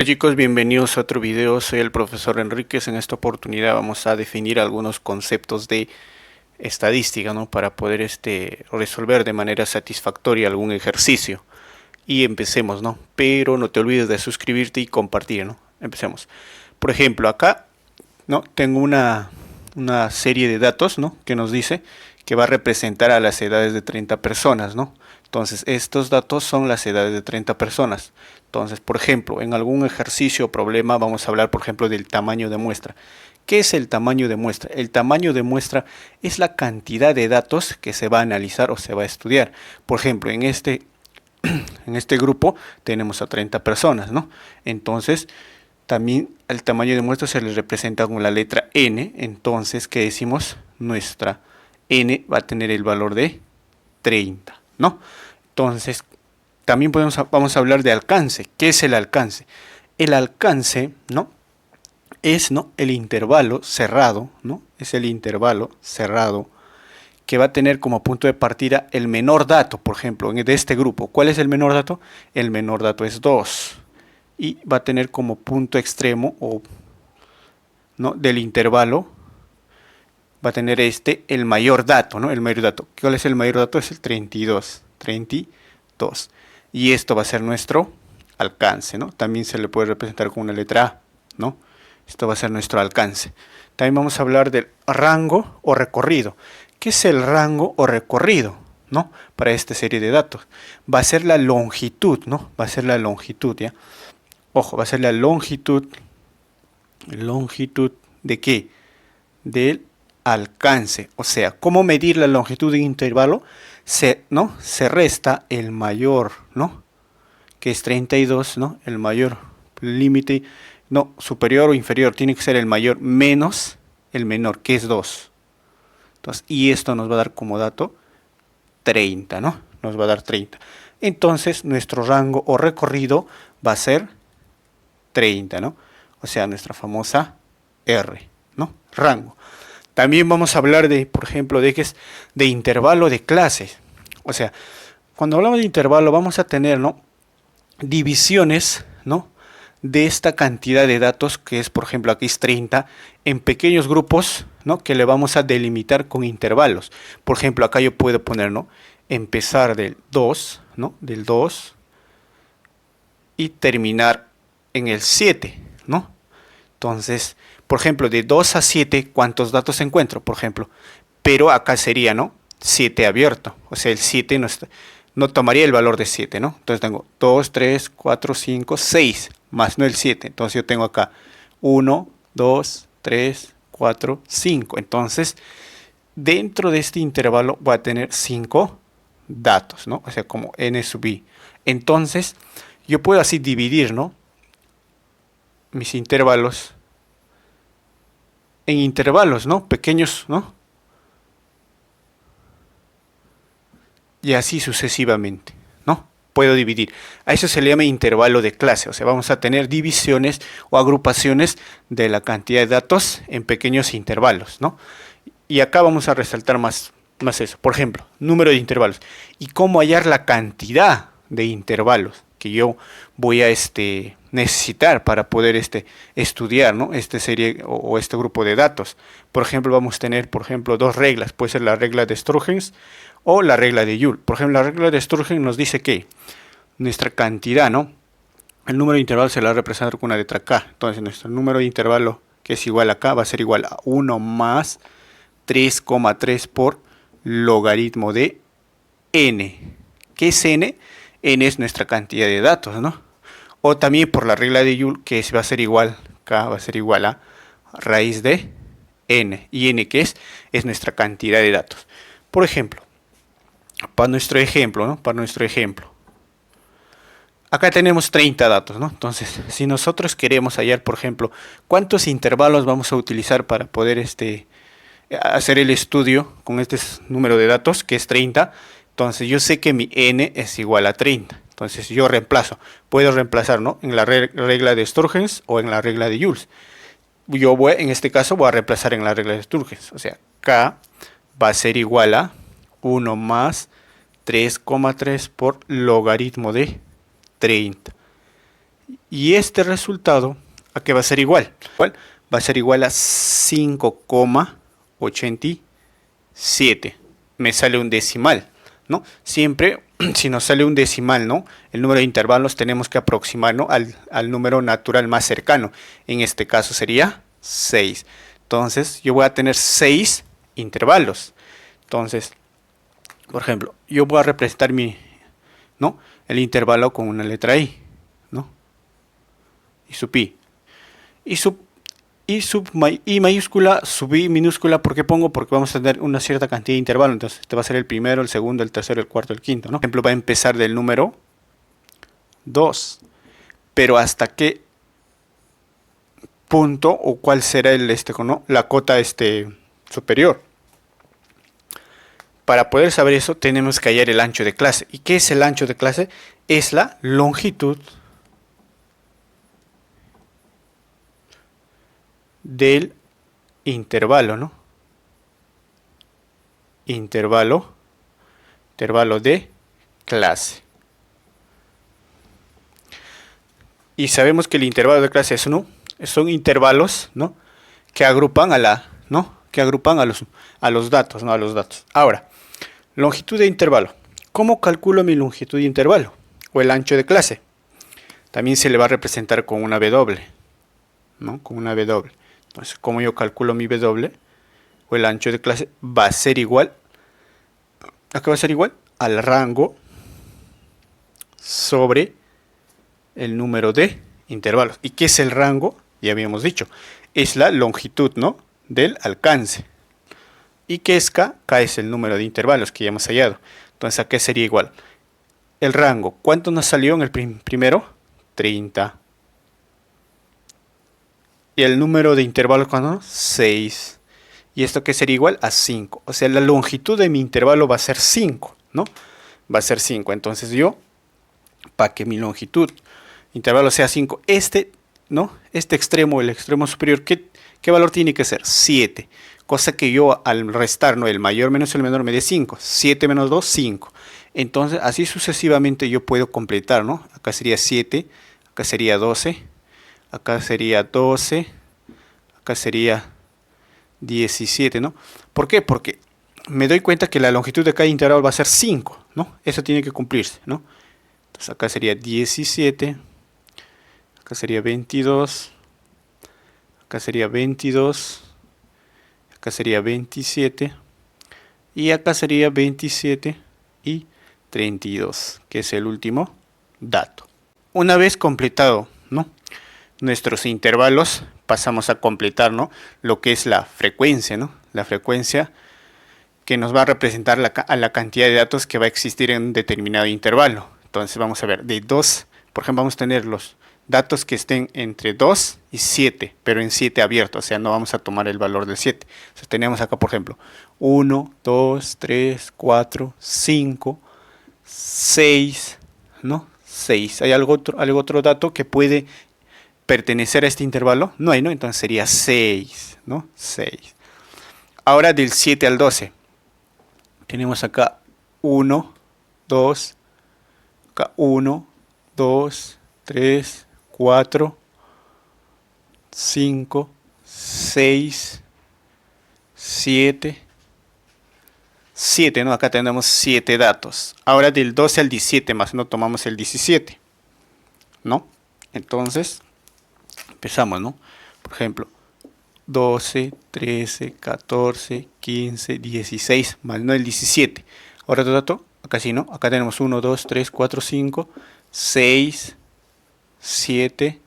Hola chicos, bienvenidos a otro video. Soy el profesor Enríquez. En esta oportunidad vamos a definir algunos conceptos de estadística, ¿no? Para poder resolver de manera satisfactoria algún ejercicio. Y empecemos, ¿no? Pero no te olvides de suscribirte y compartir, ¿no? Empecemos. Por ejemplo, acá, ¿no? Tengo una serie de datos, ¿no? Que nos dice que va a representar a las edades de 30 personas, ¿no? Entonces, estos datos son las edades de 30 personas. Entonces, por ejemplo, en algún ejercicio o problema vamos a hablar, por ejemplo, del tamaño de muestra. ¿Qué es el tamaño de muestra? El tamaño de muestra es la cantidad de datos que se va a analizar o se va a estudiar. Por ejemplo, en este grupo tenemos a 30 personas, ¿no? Entonces, también el tamaño de muestra se le representa con la letra n. Entonces, ¿qué decimos? Nuestra n va a tener el valor de 30, ¿no? Entonces, también vamos a hablar de alcance. ¿Qué es el alcance? El alcance, ¿no? Es, ¿no? El intervalo cerrado, ¿no? Es el intervalo cerrado que va a tener como punto de partida el menor dato, por ejemplo, de este grupo. ¿Cuál es el menor dato? El menor dato es 2. Y va a tener como punto extremo o, ¿no? del intervalo, va a tener el mayor dato, ¿no? El mayor dato. ¿Cuál es el mayor dato? Es el 32. 32. Y esto va a ser nuestro alcance, ¿no? También se le puede representar con una letra A, ¿no? Esto va a ser nuestro alcance. También vamos a hablar del rango o recorrido. ¿Qué es el rango o recorrido, ¿no? Para esta serie de datos. Va a ser la longitud, ¿no? Va a ser la longitud, ¿ya? Ojo, va a ser la longitud. ¿Longitud de qué? Del alcance. O sea, ¿cómo medir la longitud de un intervalo? ¿No? Se resta el mayor, ¿no? Que es 32, ¿no? El mayor límite, no, superior o inferior, tiene que ser el mayor menos el menor, que es 2. Entonces, y esto nos va a dar como dato 30, ¿no? Nos va a dar 30. Entonces, nuestro rango o recorrido va a ser 30, ¿no? O sea, nuestra famosa R, ¿no? Rango. También vamos a hablar de, por ejemplo, de intervalo de clases. O sea, cuando hablamos de intervalo vamos a tener, ¿no? Divisiones, ¿no? De esta cantidad de datos, que es, por ejemplo, aquí es 30, en pequeños grupos, ¿no? Que le vamos a delimitar con intervalos. Por ejemplo, acá yo puedo poner, ¿no? Empezar del 2, ¿no? Del 2 y terminar en el 7, ¿no? Entonces, por ejemplo, de 2 a 7, ¿cuántos datos encuentro? Por ejemplo, pero acá sería, ¿no? 7 abierto, o sea, el 7 no tomaría el valor de 7, ¿no? Entonces tengo 2, 3, 4, 5, 6, más no el 7. Entonces yo tengo acá 1, 2, 3, 4, 5. Entonces, dentro de este intervalo voy a tener 5 datos, ¿no? O sea, como n sub i. Entonces, yo puedo así dividir, ¿no? Mis intervalos en intervalos, ¿no? Pequeños, ¿no? Y así sucesivamente, ¿no? Puedo dividir. A eso se le llama intervalo de clase, o sea, vamos a tener divisiones o agrupaciones de la cantidad de datos en pequeños intervalos, ¿no? Y acá vamos a resaltar más eso. Por ejemplo, número de intervalos. Y cómo hallar la cantidad de intervalos que yo voy a necesitar para poder estudiar, ¿no? Esta serie o este grupo de datos. Por ejemplo, vamos a tener, por ejemplo, dos reglas. Puede ser la regla de Sturgeon o la regla de Joule. Por ejemplo, la regla de Sturgeon nos dice que nuestra cantidad, ¿no? El número de intervalos se la va a representar con una letra K. Entonces, nuestro número de intervalo que es igual a K va a ser igual a 1 más 3,3 por logaritmo de n. ¿Qué es n? N es nuestra cantidad de datos, ¿no? O también por la regla de Joule, que va a ser igual, K va a ser igual a raíz de n. Y n, ¿qué es? Es nuestra cantidad de datos. Por ejemplo, para nuestro ejemplo, ¿no? Para nuestro ejemplo. Acá tenemos 30 datos, ¿no? Entonces, si nosotros queremos hallar, por ejemplo, cuántos intervalos vamos a utilizar para poder hacer el estudio con este número de datos, que es 30, entonces yo sé que mi n es igual a 30. Entonces yo reemplazo, puedo reemplazar, ¿no? En la regla de Sturgeon o en la regla de Joule. En este caso voy a reemplazar en la regla de Sturgeon. O sea, K va a ser igual a 1 más 3,3 por logaritmo de 30. Y este resultado, ¿a qué va a ser igual? ¿Cuál? Va a ser igual a 5,87. Me sale un decimal, ¿no? Siempre, si nos sale un decimal, ¿no? El número de intervalos tenemos que aproximarnos al número natural más cercano. En este caso sería 6. Entonces, yo voy a tener 6 intervalos. Entonces, por ejemplo, yo voy a representar ¿no? El intervalo con una letra I, ¿no? Y sub I. I mayúscula, sub I minúscula, ¿por qué pongo? Porque vamos a tener una cierta cantidad de intervalos. Entonces, este va a ser el primero, el segundo, el tercero, el cuarto, el quinto, ¿no? Por ejemplo, va a empezar del número 2. Pero hasta qué punto o cuál será el ¿no? La cota superior. Para poder saber eso tenemos que hallar el ancho de clase. ¿Y qué es el ancho de clase? Es la longitud del intervalo, ¿no? Intervalo de clase. Y sabemos que el intervalo de clase son intervalos, ¿no? Que agrupan que agrupan a los datos, ¿no? A los datos. Ahora, longitud de intervalo. ¿Cómo calculo mi longitud de intervalo? O el ancho de clase. También se le va a representar con una W, ¿no? Con una W. Entonces, ¿cómo yo calculo mi W? O el ancho de clase va a ser igual. ¿A qué va a ser igual? Al rango sobre el número de intervalos. ¿Y qué es el rango? Ya habíamos dicho. Es la longitud, ¿no? Del alcance. ¿Y qué es K? K es el número de intervalos que ya hemos hallado. Entonces, ¿a qué sería igual? El rango. ¿Cuánto nos salió en el primero? 30. Y el número de intervalos, ¿cuánto? 6. ¿Y esto qué sería igual? A 5. O sea, la longitud de mi intervalo va a ser 5, ¿no? Va a ser 5. Entonces yo, para que mi longitud intervalo sea 5, ¿no? Este extremo, el extremo superior, ¿qué valor tiene que ser? 7. Cosa que yo al restar, ¿no? El mayor menos el menor me dé 5. 7 menos 2, 5. Entonces, así sucesivamente yo puedo completar, ¿no? Acá sería 7, acá sería 12, acá sería 12, acá sería 17, ¿no? ¿Por qué? Porque me doy cuenta que la longitud de cada intervalo va a ser 5, ¿no? Eso tiene que cumplirse, ¿no? Entonces acá sería 17, acá sería 22, acá sería 22, acá sería 27 y acá sería 27 y 32, que es el último dato. Una vez completado, ¿no? Nuestros intervalos, pasamos a completar, ¿no? Lo que es la frecuencia, ¿no? La frecuencia que nos va a representar a la cantidad de datos que va a existir en un determinado intervalo. Entonces vamos a ver, de 2, por ejemplo, vamos a tener los datos que estén entre 2 y 7, pero en 7 abierto, o sea, no vamos a tomar el valor del 7. Entonces tenemos acá, por ejemplo, 1, 2, 3, 4, 5, 6, ¿no? 6. ¿Hay algo otro dato que puede pertenecer a este intervalo? No hay, ¿no? Entonces sería 6, ¿no? 6. Ahora del 7 al 12. Tenemos acá 1, 2, acá 1, 2, 3, 4, 5, 6, 7, 7, ¿no? Acá tenemos 7 datos. Ahora del 12 al 17 más no tomamos el 17, ¿no? Entonces, empezamos, ¿no? Por ejemplo, 12, 13, 14, 15, 16, más no el 17. Ahora otro dato, acá sí, ¿no? Acá tenemos 1, 2, 3, 4, 5, 6, 7,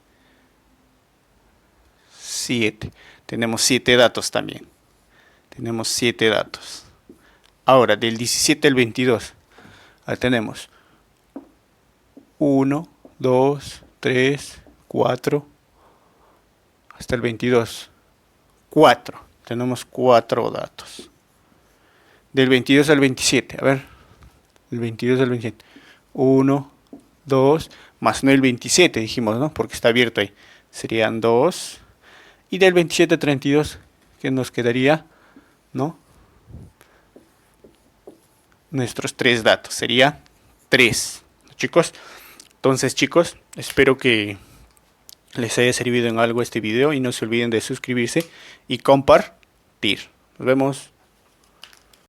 7. Tenemos 7 datos también. Tenemos 7 datos. Ahora, del 17 al 22, ahí tenemos 1, 2, 3, 4, hasta el 22. 4. Tenemos 4 datos. Del 22 al 27. A ver. El 22 al 27. 1, 2. Más no el 27, dijimos, ¿no? Porque está abierto ahí. Serían 2. Y del 27 al 32, ¿qué nos quedaría? ¿No? Nuestros 3 datos. Sería 3. Chicos. Entonces, chicos, espero que les haya servido en algo este video y no se olviden de suscribirse y compartir. Nos vemos.